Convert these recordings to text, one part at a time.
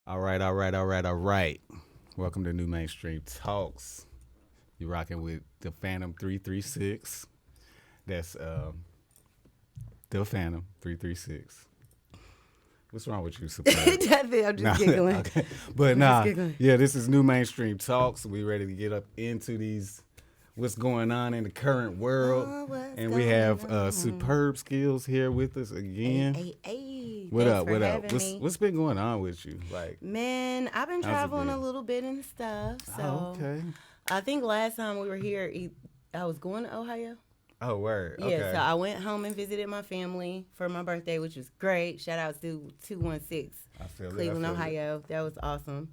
All right. Welcome to NuMainstream Talks. You're rocking with the Phantom 336. That's the Phantom 336. What's wrong with you, Superb? Nothing. I'm just giggling. Okay. But this is NuMainstream Talks. We ready to get up into these what's going on in the current world. And we have Superb Skills here with us again. Hey. What Thanks up? for What up? having me. What's been going on with you? Man, I've been How's it traveling been? a little bit and stuff. So Okay. I think last time we were here, I was going to Ohio. Oh, word. Okay. Yeah, so I went home and visited my family for my birthday, which was great. Shout out to 216 Cleveland, Ohio. That was awesome.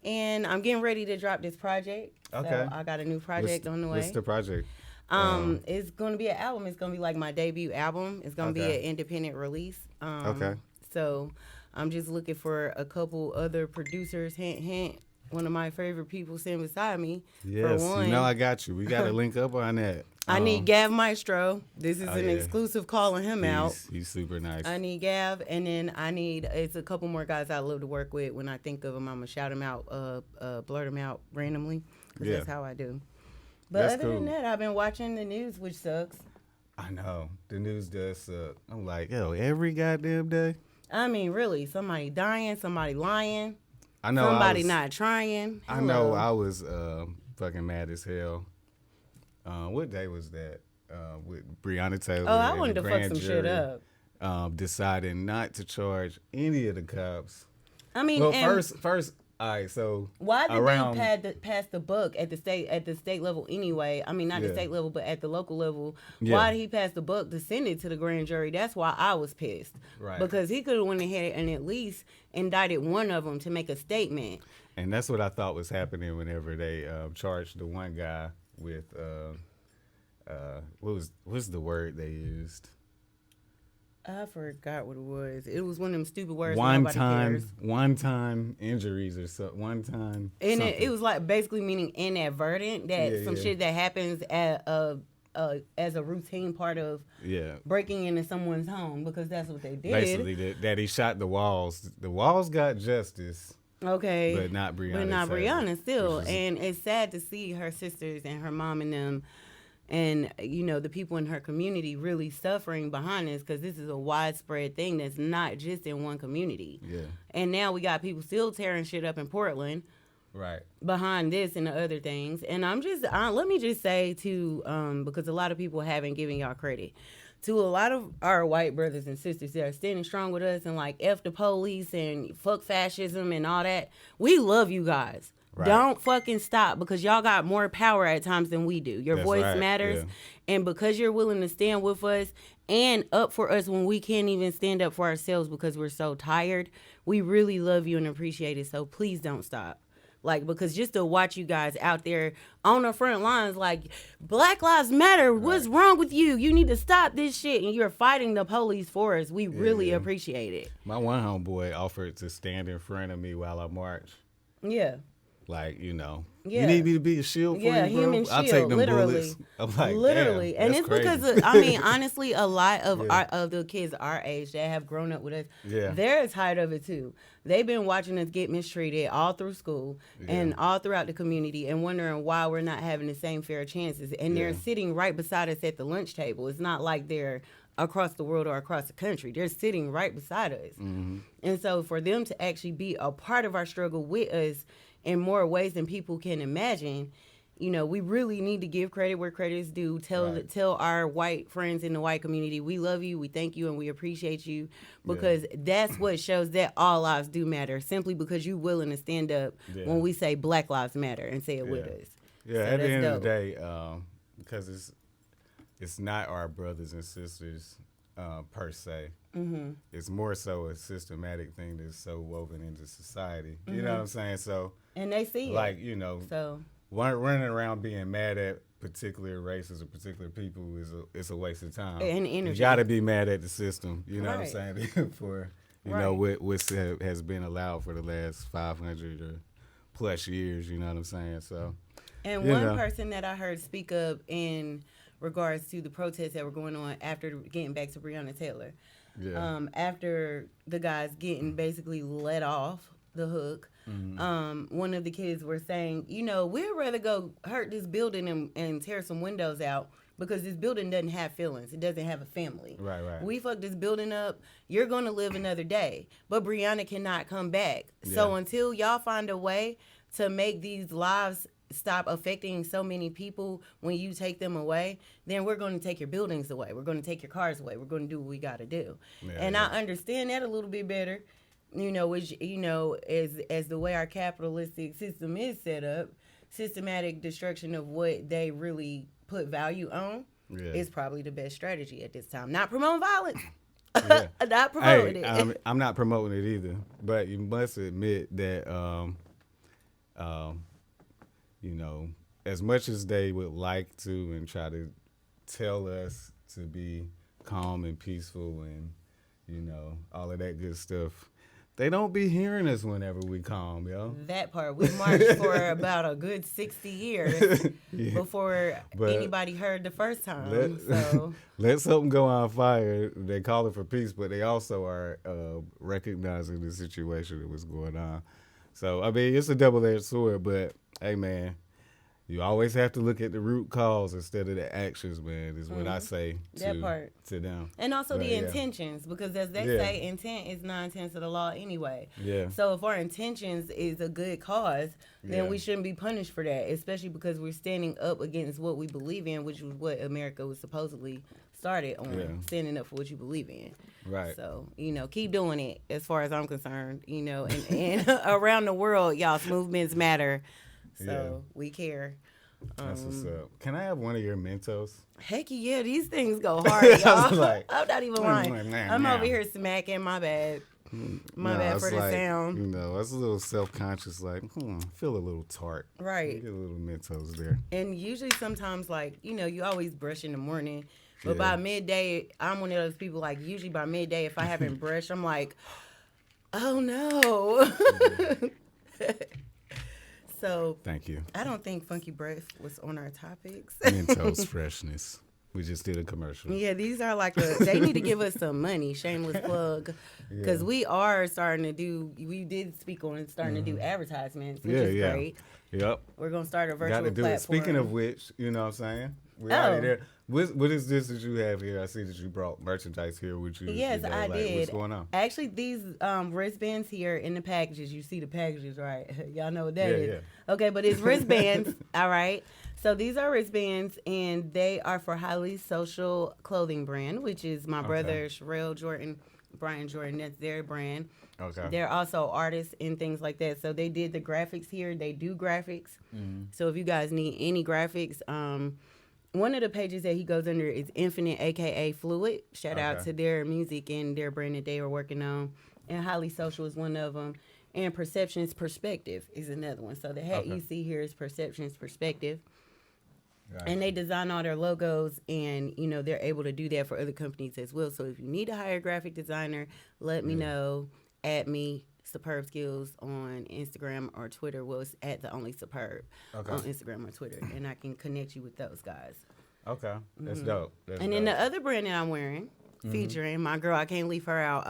And I'm getting ready to drop this project. Okay. So I got a new project on the way. What's the project? It's going to be an album. It's going to be like my debut album. It's going to be Okay. an independent release. Okay. So I'm just looking for a couple other producers. Hint, hint. One of my favorite people sitting beside me. Yes, For one, I got you. We got to link up on that. I need Gav Maestro. This is an yeah. exclusive calling him out. He's super nice. I need Gav, and then it's a couple more guys I love to work with. When I think of them, I'm going to shout them out, blurt them out randomly, because Yeah. that's how I do. But That's other cool. than that, I've been watching the news, which sucks. I know. The news does suck. I'm like, every goddamn day. I mean, really, somebody dying, somebody lying, I know. somebody not trying. I know. I was fucking mad as hell. What day was that? With Breonna Taylor. Oh, I and wanted the to fuck grand some shit jury, up. Deciding not to charge any of the cops. I mean, Well, and first. All right. So why did around, they pass the buck at the state level anyway? I mean, not the Yeah. state level, but at the local level. Yeah. Why did he pass the buck to send it to the grand jury? That's why I was pissed. Right. Because he could have went ahead and at least indicted one of them to make a statement. And that's what I thought was happening whenever they charged the one guy with what's the word they used? I forgot what it was. It was one of them stupid words. One nobody cares. time injuries or so. One time. And something. it was like basically meaning inadvertent, that Yeah, some yeah. shit that happens as a routine part of Yeah. breaking into someone's home, because that's what they did. Basically, that he shot the walls. The walls got justice, Okay. but not Breonna. But not Taylor, Breonna still. which is- And it's sad to see her sisters and her mom and them and, the people in her community really suffering behind this, because this is a widespread thing that's not just in one community. Yeah. And now we got people still tearing shit up in Portland Right. behind this and the other things. And let me just say to, because a lot of people haven't given y'all credit, to a lot of our white brothers and sisters that are standing strong with us and like F the police and fuck fascism and all that, we love you guys. Right. Don't fucking stop, because y'all got more power at times than we do. Your That's voice right, matters. yeah. And because you're willing to stand with us and up for us when we can't even stand up for ourselves because we're so tired, we really love you and appreciate it. So please don't stop. Like, because just to watch you guys out there on the front lines, like, Black Lives Matter, what's wrong with you? You need to stop this shit. And you're fighting the police for us. We really appreciate it. My one homeboy offered to stand in front of me while I march. Yeah. Like, you Yeah. need me to be a shield for Yeah, you, bro? human I'll shield, take them literally. bullets. I'm like, Literally. damn, And that's it's crazy. because, honestly, a lot of of the kids our age that have grown up with us, Yeah. they're tired of it too. They've been watching us get mistreated all through school and all throughout the community and wondering why we're not having the same fair chances. And they're sitting right beside us at the lunch table. It's not like they're across the world or across the country. They're sitting right beside us. Mm-hmm. And so for them to actually be a part of our struggle with us in more ways than people can imagine, we really need to give credit where credit is due. Tell our white friends in the white community, we love you, we thank you, and we appreciate you, because that's what shows that all lives do matter, simply because you're willing to stand up when we say Black Lives Matter and say it with us. Yeah, So at the that's end of dope. the day, because it's not our brothers and sisters per se. Mm-hmm. It's more so a systematic thing that's so woven into society. You know what I'm saying? So, And they see like, it. So running around being mad at particular races or particular people is a waste of time. And energy. You got to be mad at the system. You know what I'm Right. saying? For what has been allowed for the last 500 or plus years. You know what I'm saying? So. And one person that I heard speak up in regards to the protests that were going on after getting back to Breonna Taylor, after the guys getting basically let off the hook. One of the kids were saying, we'd rather go hurt this building and tear some windows out because this building doesn't have feelings. It doesn't have a family. Right. We fucked this building up. You're going to live another day. But Breonna cannot come back. Yeah. So until y'all find a way to make these lives stop affecting so many people when you take them away, then we're going to take your buildings away. We're going to take your cars away. We're going to do what we got to do. I understand that a little bit better, which, as the way our capitalistic system is set up, systematic destruction of what they really put value on is probably the best strategy at this time. Not promoting violence. Not promoting it. I'm not promoting it either. But you must admit that, as much as they would like to and try to tell us to be calm and peaceful and, all of that good stuff, they don't be hearing us whenever we calm, yo. That part. We marched for about a good 60 years before anybody heard the first time. Let something go on fire. They call it for peace, but they also are recognizing the situation that was going on. So, I mean, it's a double-edged sword, but, hey, man, you always have to look at the root cause instead of the actions, man, is what I say to them. And also the intentions, because as they say, intent is 9/10 of the law anyway. Yeah. So if our intentions is a good cause, then we shouldn't be punished for that, especially because we're standing up against what we believe in, which was what America was supposedly started on, standing up for what you believe in. Right. So, keep doing it as far as I'm concerned, and around the world, y'all's movements matter. So we care. That's what's up. Can I have one of your Mentos? Heck yeah, these things go hard, y'all. I'm not even lying. I'm over here smacking. My bad. My bad for the sound. That's a little self-conscious, I feel a little tart. Right. Get a little Mentos there. And usually sometimes, you always brush in the morning. But by midday, I'm one of those people, usually by midday, if I haven't brushed, I'm like, oh no. So thank you. I don't think Funky Breath was on our topics. Mentos freshness. We just did a commercial. Yeah, these are they need to give us some money, shameless plug, because we are starting to do, we did speak on starting to do advertisements, which is great. Yep. We're going to start a virtual platform. It. Speaking of which, you know what I'm saying? We're already there. What is this that you have here? I see that you brought merchandise here with you. Yes, I did. What's going on? Actually, these wristbands here in the packages, you see the packages, right? Y'all know what that is. Yeah. Okay, but it's wristbands, all right? So these are wristbands, and they are for Highly Social Clothing Brand, which is my brother, Sherelle Jordan, Brian Jordan. That's their brand. Okay. They're also artists and things like that. So they did the graphics here. They do graphics. Mm-hmm. So if you guys need any graphics, one of the pages that he goes under is Infinite, a.k.a. Fluid. Shout out to their music and their brand that they were working on. And Highly Social is one of them. And Perceptions Perspective is another one. So the hat you see here is Perceptions Perspective. Gotcha. And they design all their logos, and, they're able to do that for other companies as well. So if you need to hire a graphic designer, let me know. At me, Superb Skills on Instagram or Twitter. Well, it's at The Only Superb on Instagram or Twitter, and I can connect you with those guys. Okay, that's dope. Then the other brand that I'm wearing, featuring my girl, I can't leave her out.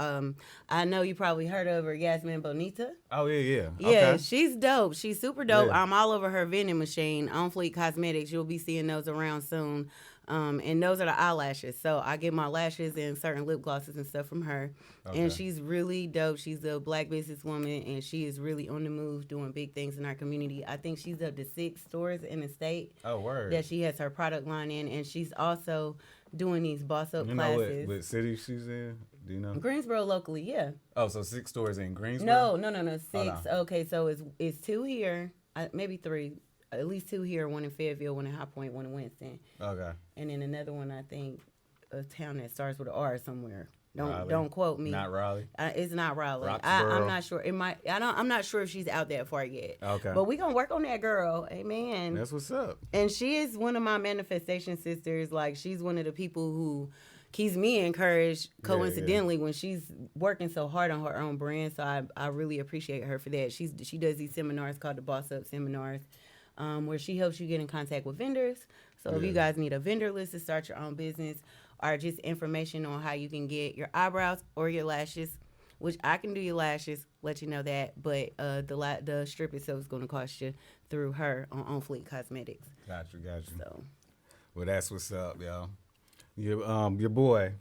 I know you probably heard of her, Yasmin Bonita. Oh yeah. Yeah, she's dope. She's super dope. Yeah. I'm all over her vending machine on Fleet Cosmetics. You'll be seeing those around soon. And those are the eyelashes. So I get my lashes and certain lip glosses and stuff from her. Okay. And she's really dope. She's a Black businesswoman, and she is really on the move doing big things in our community. I think she's up to 6 stores in the state. Oh, word. That she has her product line in. And she's also doing these boss up classes. You know what city she's in? Do you know? Greensboro locally, yeah. Oh, so 6 stores in Greensboro? No. 6. Oh, no. Okay, so it's 2 here, maybe 3. At least 2 here, 1 in Fayetteville, 1 in High Point, 1 in Winston. Okay. And then another one, I think, a town that starts with an R somewhere. Don't quote me. Not Raleigh. It's not Raleigh. I'm not sure. It might. I'm not sure if she's out that far yet. Okay. But we gonna work on that girl. Amen. That's what's up. And she is one of my manifestation sisters. She's one of the people who keeps me encouraged. Coincidentally, when she's working so hard on her own brand, so I really appreciate her for that. She does these seminars called the Boss Up Seminars. Where she helps you get in contact with vendors. So if you guys need a vendor list to start your own business, or just information on how you can get your eyebrows or your lashes which I can do your lashes, let you know that. But the strip itself is going to cost you through her on Fleet Cosmetics. Got you. So, Well, that's what's up, y'all. Your boy,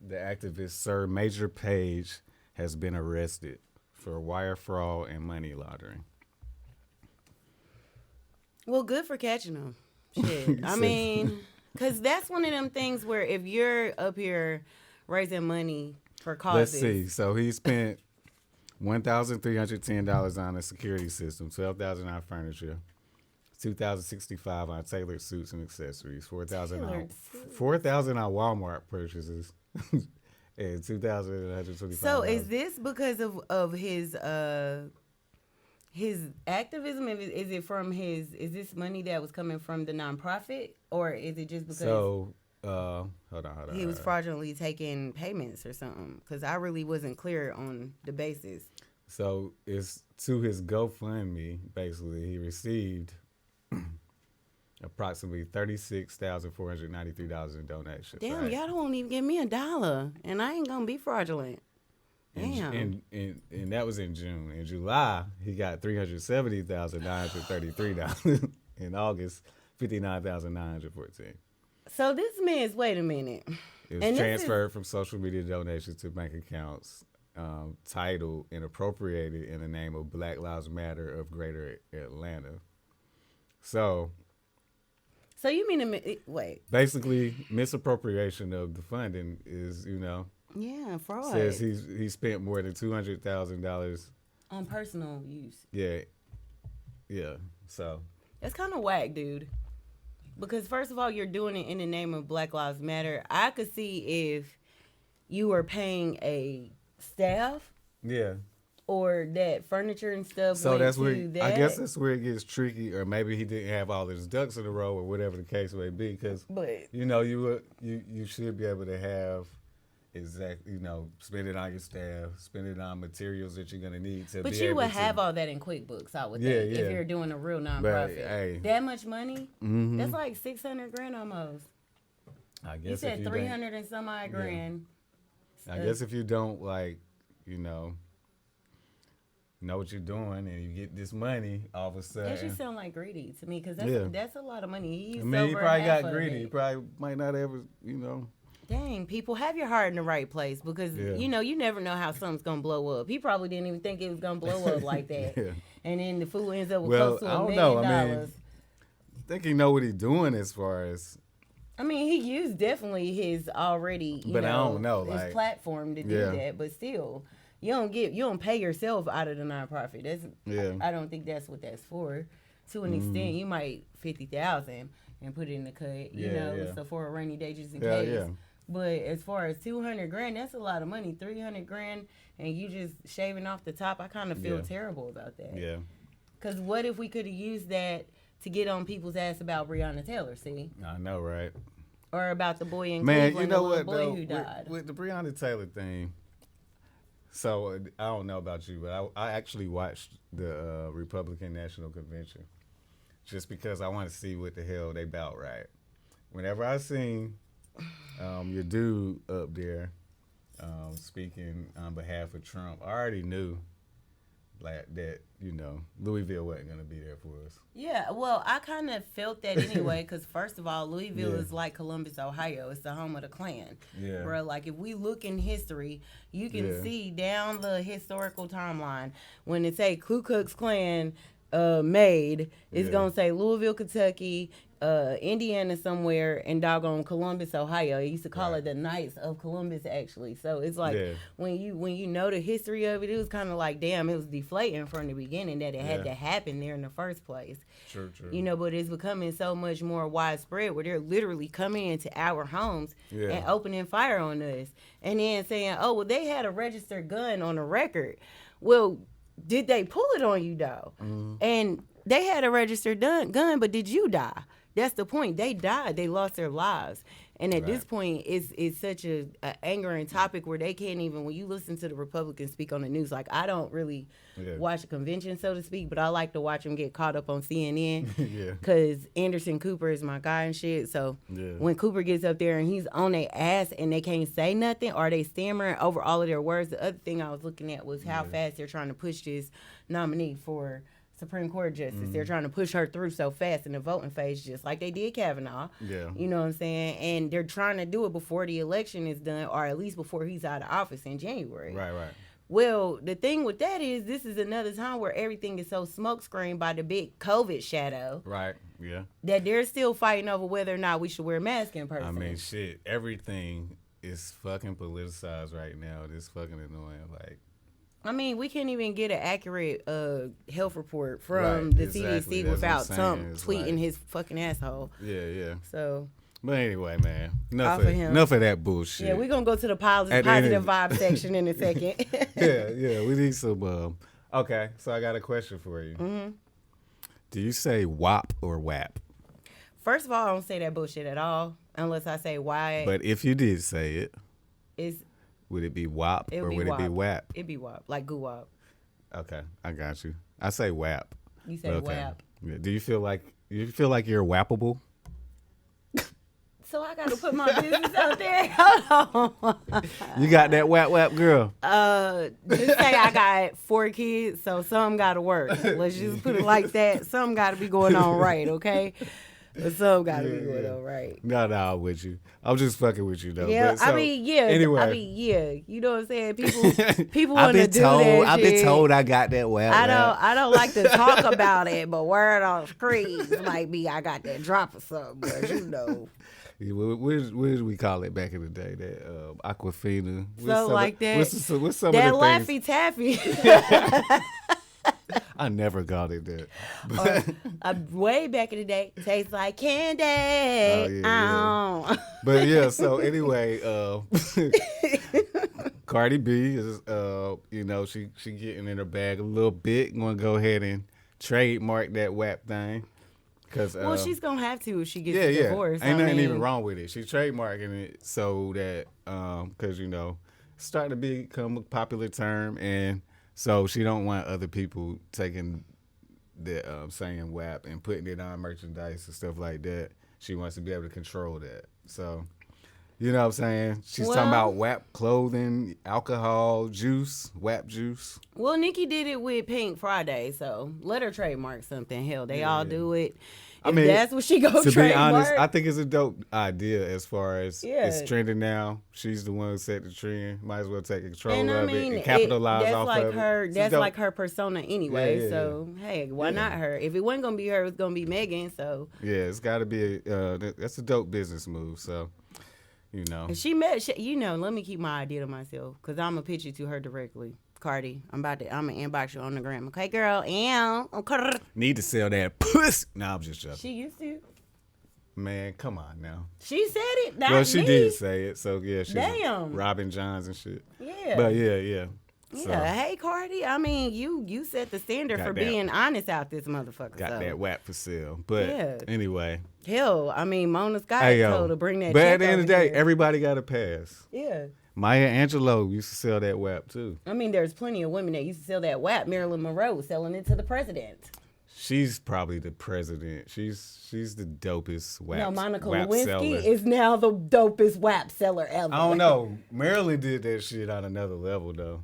the activist Sir Major Page, has been arrested for wire fraud and money laundering. well, good for catching them. Shit. I mean, because that's one of them things where if you're up here raising money for causes. Let's see. So he spent $1,310 on a security system, $12,000 on furniture, $2,065 on tailored suits and accessories, $4,000 on Walmart purchases, and $2,125. So is this because of his activism? Is it from is this money that was coming from the nonprofit, or is it just because? So hold on. He was fraudulently taking payments or something? Because I really wasn't clear on the basis. So it's to his GoFundMe. Basically, he received approximately $36,493 in donations. Damn, right? y'all don't even give me $1, and I ain't gonna be fraudulent. Damn. And that was in June. In July, he got $370,933. In August, $59,914. So this man's, wait a minute. It was transferred from social media donations to bank accounts titled and appropriated in the name of Black Lives Matter of Greater Atlanta. So you mean wait? Basically, misappropriation of the funding is, Yeah, fraud. says he spent more than $200,000 on personal use. Yeah. So That's kind of whack, dude. Because first of all, you're doing it in the name of Black Lives Matter. I could see if you were paying a staff. Yeah. Or that furniture and stuff. So that's where I guess that. that's where it gets tricky, or maybe he didn't have all his ducks in a row, or whatever the case may be. Because you should be able to have spend it on your staff, spend it on materials that you're gonna need to. But you would have all that in QuickBooks, I would think, if you're doing a real nonprofit. But, hey, that much money, that's like $600,000 almost. I guess you said 300 and some odd grand. I guess if you don't know what you're doing and you get this money all of a sudden. That just sound like greedy to me because that's a lot of money. He probably got greedy. He probably might not ever, Dang, people, have your heart in the right place because, you never know how something's going to blow up. He probably didn't even think it was going to blow up like that. And then the fool ends up with close to $1 million. I think he know what he's doing as far as. I mean, he used definitely his already, I don't know, his platform to do that. But still, you don't pay yourself out of the nonprofit. I don't think that's what that's for. To an extent, you might $50,000 and put it in the cut, so for a rainy day just in case. Yeah. But as far as $200,000, that's a lot of money. $300,000, and you just shaving off the top. I kind of feel terrible about that. Yeah. Because what if we could have used that to get on people's ass about Breonna Taylor? See. I know, right? Or about the boy in Cleveland, the little boy who died. With the Breonna Taylor thing. So I don't know about you, but I actually watched the Republican National Convention just because I want to see what the hell they about, right? Whenever I seen your dude up there speaking on behalf of Trump, I already knew that Louisville wasn't going to be there for us. Yeah, well, I kind of felt that anyway because first of all, Louisville is like Columbus, Ohio. It's the home of the Klan. Yeah. Bro, like if we look in history, you can see down the historical timeline when it say Ku Klux Klan made, it's going to say Louisville, Kentucky, Indiana somewhere, and doggone Columbus, Ohio. They used to call it the Knights of Columbus, actually. So it's like when you know the history of it, it was kind of like, damn, it was deflating from the beginning that it had to happen there in the first place. True. But it's becoming so much more widespread where they're literally coming into our homes and opening fire on us. And then saying, oh, well, they had a registered gun on the record. Well, did they pull it on you, though? And they had a registered gun, but did you die? That's the point. They died. They lost their lives. And at Right. this point, it's such a angering topic where they can't even, when you listen to the Republicans speak on the news, like I don't really watch a convention, so to speak, but I like to watch them get caught up on CNN because Anderson Cooper is my guy and shit. So when Cooper gets up there and he's on their ass and they can't say nothing or they stammering over all of their words, the other thing I was looking at was how fast they're trying to push this nominee for Supreme Court justice. They're trying to push her through so fast in the voting phase, just like they did Kavanaugh. Yeah. You know what I'm saying? And they're trying to do it before the election is done, or at least before he's out of office in January. Right. Well, the thing with that is this is another time where everything is so smokescreened by the big COVID shadow. Right. Yeah. That they're still fighting over whether or not we should wear masks in person. I mean, shit. Everything is fucking politicized right now. It's fucking annoying. Like, I mean, we can't even get an accurate health report from the CDC without Trump tweeting his fucking asshole. Yeah. So. But anyway, man, enough of that bullshit. Yeah, we're going to go to the positive vibe section in a second. yeah, we need some. Okay, so I got a question for you. Mm-hmm. Do you say WAP or WAP? First of all, I don't say that bullshit at all, unless I say why. But if you did say it, would it be WAP or would it be WAP? It'd be WAP, like goo wop. Okay, I got you. I say WAP. You say WAP. Yeah. Do you feel like you're WAPable? So I got to put my business out there. Hold on. You got that WAP girl? Just say I got 4 kids, so some got to work. Let's just put it like that. Some got to be going on right, okay? But some got to be going on right. No, I'm with you. I'm just fucking with you, though. Yeah, but, so, anyway. You know what I'm saying? People want to do that I've been told I got that WAP. I don't like to talk about it, but word on screens might be I got that drop or something, but you know. What did we call it back in the day? That Aquafina. So like that. What's some that of the Laffy Taffy. I never got it that. Way back in the day, tastes like candy. Yeah. But yeah, so anyway, Cardi B is, she getting in her bag a little bit. Going to go ahead and trademark that WAP thing. Well, she's going to have to if she gets a divorce. Ain't nothing even wrong with it. She's trademarking it so that, because, it's starting to become a popular term. And so she don't want other people taking the saying WAP and putting it on merchandise and stuff like that. She wants to be able to control that. So, you know what I'm saying? She's talking about WAP clothing, alcohol, juice, WAP juice. Well, Nikki did it with Pink Friday, so let her trademark something. Hell, they all do it. If that's what she goes trademark. To be honest, I think it's a dope idea as far as it's trending now. She's the one who set the trend. Might as well take control of it and capitalize off of it. That's like her persona anyway. So, hey, why not her? If it wasn't going to be her, it was going to be Megan. So yeah, it's got to be that's a dope business move. So, And let me keep my idea to myself because I'm going to pitch it to her directly. Cardi, I'm going to inbox you on the gram. Okay, girl? Need to sell that puss. Nah, I'm just joking. She used to. Man, come on now. She said it. Well, she did say it. So, yeah, she's Damn. Robin Johns and shit. Yeah. But, yeah. Yeah, hey, Cardi. I mean, you set the standard for being honest out this motherfucker. Got that WAP for sale. But, anyway. Hell, I mean, Mona Scott told her to bring that But check at the end of the day, here. everybody got a pass. Yeah. Maya Angelou used to sell that WAP, too. I mean, there's plenty of women that used to sell that WAP. Marilyn Monroe selling it to the president. She's probably the president. She's the dopest WAP. No, Monica WAP Lewinsky seller. is now the dopest WAP seller ever. I don't know. Marilyn did that shit on another level, though.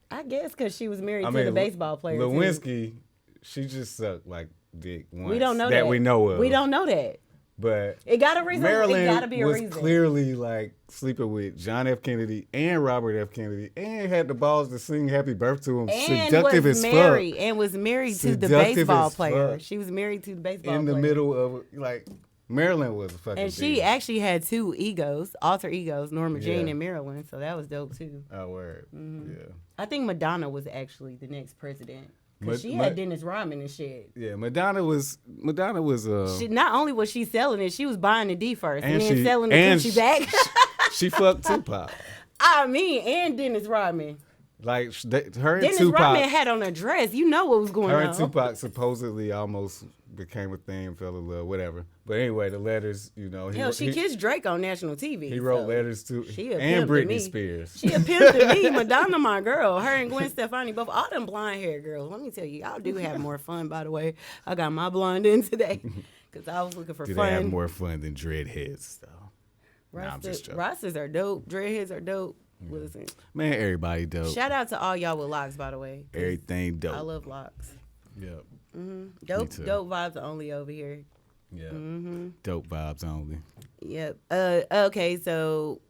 I guess because she was married to the baseball player. Lewinsky, she just sucked like dick once. We don't know that. We know of. We don't know that. But it got a reason. Marilyn it got to be a was reason. Clearly like sleeping with John F. Kennedy and Robert F. Kennedy, and had the balls to sing "Happy Birthday" to him. Seductive as fuck. And was married to the baseball player. She was married to the baseball player. In the middle of like Marilyn was a fucking. And she actually had 2 alter egos, Norma Jean and Marilyn. So that was dope too. Oh word. Mm-hmm. Yeah. I think Madonna was actually the next president. Because she had Dennis Rodman and shit. Yeah, Madonna was. Not only was she selling it, she was buying the D first and then selling the coochie back. She fucked Tupac. I mean, and Dennis Rodman. Like her and Dennis Tupac. Rodman had on a dress. You know what was going Her on. and Tupac supposedly almost became a thing, fell in love, whatever. But anyway, the letters, you know. Hell, she kissed Drake on national TV. He wrote letters to she a and pimp to Britney me. Spears. She a pimp to me. Madonna, my girl. Her and Gwen Stefani, both all them blonde hair girls. Let me tell you, y'all do have more fun, by the way. I got my blonde in today because I was looking for fun. They have more fun than dreadheads, though. Rastas are dope. Dreadheads are dope. Listen. Man, everybody dope. Shout out to all y'all with locks, by the way. Everything dope. I love locks. Yep. Dope vibes only over here. Yeah. Dope vibes only. Yep. Okay, so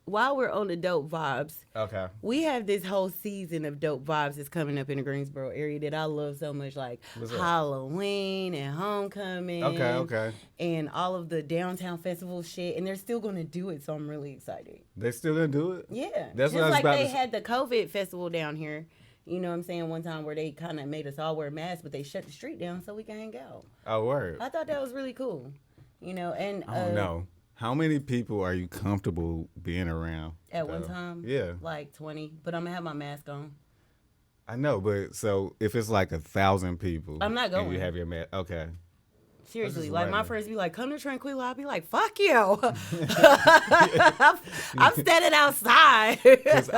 while we're on the dope vibes, okay, we have this whole season of dope vibes that's coming up in the Greensboro area that I love so much, like Halloween and Homecoming. Okay. And all of the downtown festival shit, and they're still going to do it, so I'm really excited. They still gonna do it? Yeah. That's just what I was like about they to had the COVID festival down here. You know what I'm saying? One time where they kind of made us all wear masks, but they shut the street down so we can hang out. Oh, word. I thought that was really cool. You know, and I don't know. How many people are you comfortable being around? At one time? Yeah. Like 20, but I'm going to have my mask on. I know, but so if it's like 1,000 people. I'm not going. And you have your mask. Okay. Seriously, like my friends be like, come to Tranquilla. I'll be like, fuck you. I'm standing outside. Because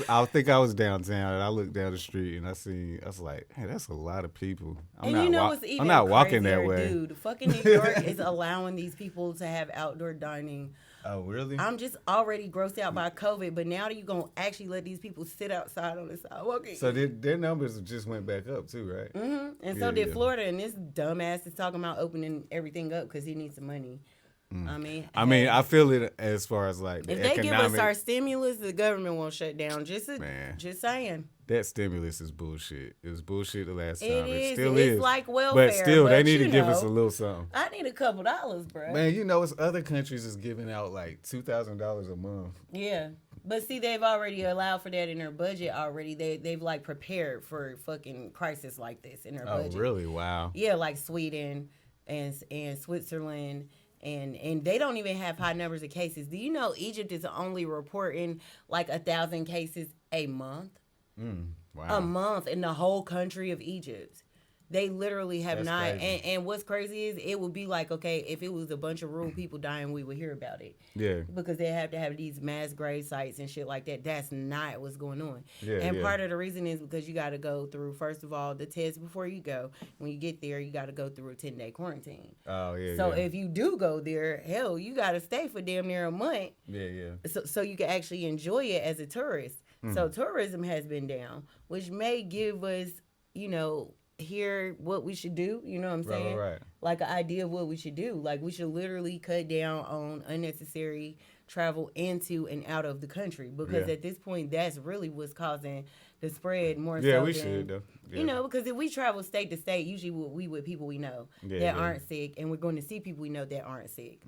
I think I was downtown and I looked down the street and I was like, hey, that's a lot of people. I'm not walking that way. Dude, fucking New York is allowing these people to have outdoor dining. Oh, really? I'm just already grossed out by COVID, but now you going to actually let these people sit outside on the sidewalk. So their numbers just went back up too, right? Mm-hmm. And so did Florida, and this dumbass is talking about opening everything up because he needs some money. I feel it as far as like the if they give us our stimulus, the government won't shut down. Just saying. That stimulus is bullshit. It was bullshit the last time. It still is. is. Like welfare. But still, they need to give us a little something. I need a couple dollars, bro. Man, you know, it's other countries is giving out like $2,000 a month. Yeah. But see, they've already allowed for that in their budget already. They've like prepared for fucking crisis like this in their budget. Oh, really? Wow. Yeah, like Sweden and Switzerland. And they don't even have high numbers of cases. Do you know Egypt is only reporting like 1,000 cases a month? Wow. A month in the whole country of Egypt. They literally have That's not. crazy. And what's crazy is it would be like, okay, if it was a bunch of rural people dying, we would hear about it. Yeah. Because they have to have these mass grave sites and shit like that. That's not what's going on. Yeah, and part of the reason is because you got to go through, first of all, the test before you go. When you get there, you got to go through a 10-day quarantine. Oh, yeah. So if you do go there, hell, you got to stay for damn near a month. Yeah. So you can actually enjoy it as a tourist. So tourism has been down, which may give us, you know, hear what we should do. You know what I'm saying? Right. Like an idea of what we should do. Like we should literally cut down on unnecessary travel into and out of the country because at this point, that's really what's causing the spread more so we than, should, though. Yeah. You know, because if we travel state to state, usually we with people we know that aren't sick, and we're going to see people we know that aren't sick.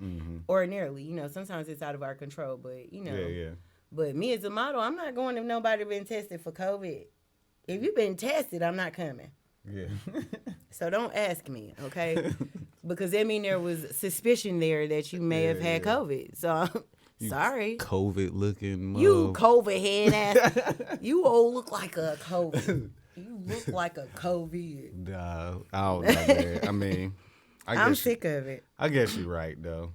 Ordinarily, you know, sometimes it's out of our control, but, you know. Yeah. But me as a model, I'm not going if nobody been tested for COVID. If you've been tested, I'm not coming. Yeah. So don't ask me, okay? Because that mean there was suspicion there that you may have had COVID. So sorry. COVID looking mother. You COVID head ass. You all look like a COVID. You look like a COVID. Nah, I don't know, man. I mean, I'm sick of it. I guess you're right, though.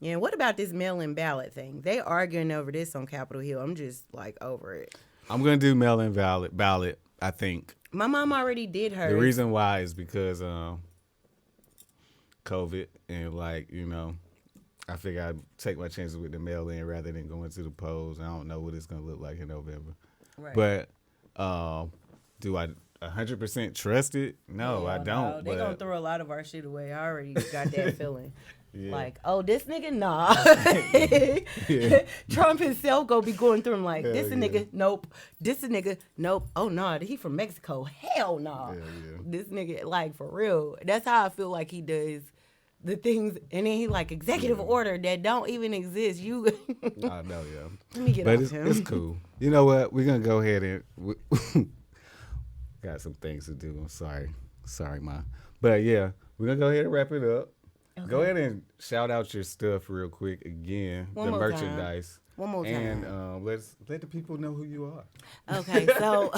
Yeah, and what about this mail-in ballot thing? They arguing over this on Capitol Hill. I'm just like over it. I'm gonna do mail-in ballot. I think my mom already did hers. the reason why is because COVID and like I figure I'd take my chances with the mail-in rather than going to the polls. I don't know what it's gonna look like in November, right. But do I 100% trust it? No, I don't. They're gonna throw a lot of our shit away. I already got that feeling. Yeah. Like, oh, this nigga, nah. Trump himself go be going through him like, this a nigga, nope. This a nigga, nope. Oh, nah, he from Mexico. Hell nah. This nigga, like, for real. That's how I feel like he does the things. And then he like executive order that don't even exist. You. I know, yeah. Let me get off him. It's cool. You know what? We're going to go ahead and... got some things to do. I'm sorry, Ma. But yeah, we're going to go ahead and wrap it up. Okay. Go ahead and shout out your stuff real quick again. One the more merchandise. One more And time. let the people know who you are. Okay, so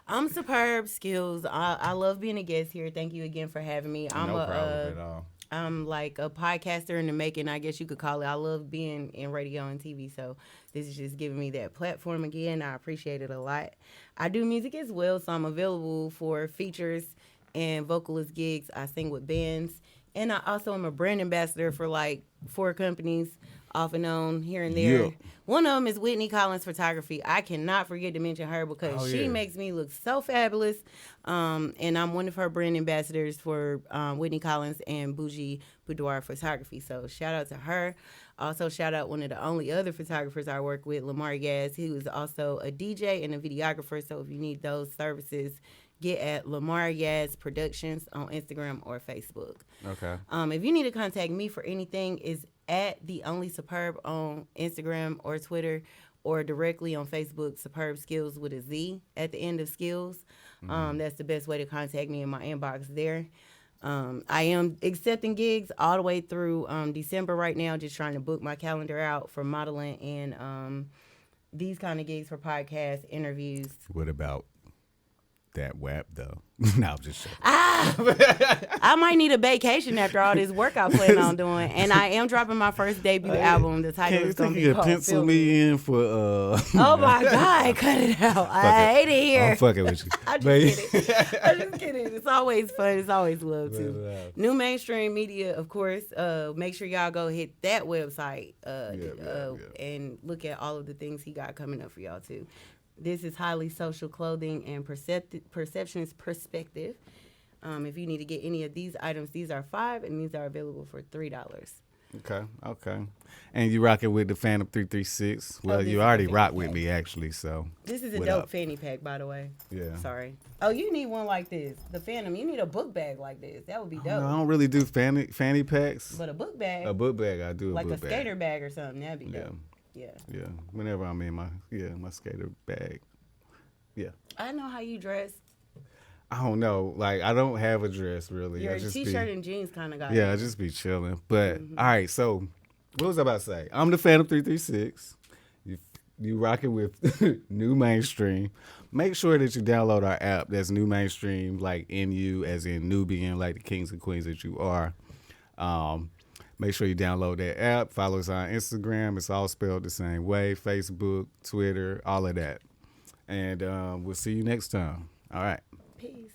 I'm Superb Skills. I love being a guest here. Thank you again for having me. No problem at all. I'm like a podcaster in the making, I guess you could call it. I love being in radio and TV, so this is just giving me that platform again. I appreciate it a lot. I do music as well, so I'm available for features and vocalist gigs. I sing with bands, and I also am a brand ambassador for like 4 companies off and on here and there. Yeah. One of them is Whitney Collins Photography. I cannot forget to mention her because she makes me look so fabulous. And I'm one of her brand ambassadors for Whitney Collins and Bougie Boudoir Photography. So shout out to her. Also shout out one of the only other photographers I work with, Lamar Yaz, who is also a DJ and a videographer. So if you need those services, get at Lamar Yaz Productions on Instagram or Facebook. Okay. If you need to contact me for anything, is at The Only Superb on Instagram or Twitter, or directly on Facebook, Superb Skills with a Z at the end of Skills. That's the best way to contact me in my inbox there. I am accepting gigs all the way through December right now, just trying to book my calendar out for modeling and these kind of gigs for podcast interviews. What about that WAP though? No, I'm just joking. I might need a vacation after all this work I plan on doing, and I am dropping my first debut album. The title is going to be called pencil Feel me in for Oh my God, cut it out. I hate it here. I'm fucking with you. I'm just kidding. I'm just kidding. It's always fun. It's always love too. New Mainstream Media, of course. Make sure y'all go hit that website and look at all of the things he got coming up for y'all too. This is Highly Social Clothing and Perceptions Perspective. If you need to get any of these items, these are $5 and these are available for $3. Okay. And you rocking with the Phantom 336. Well, you already rock with me actually, so. This is a dope fanny pack, by the way. Yeah. Sorry. Oh, you need one like this. The Phantom. You need a book bag like this. That would be dope. No, I don't really do fanny packs. But a book bag. A book bag, I do. Like a book bag. Skater bag or something. That'd be dope. Yeah. Whenever I'm in my skater bag. Yeah. I know how you dress. I don't know. Like, I don't have a dress really. You're a t-shirt and jeans kind of guy. Yeah, I just be chilling. But all right, so what was I about to say? I'm the Phantom 336. You rocking with New Mainstream. Make sure that you download our app. That's New Mainstream, like NU as in Nubian, like the kings and queens that you are. Make sure you download that app. Follow us on Instagram. It's all spelled the same way. Facebook, Twitter, all of that. And we'll see you next time. All right. Peace.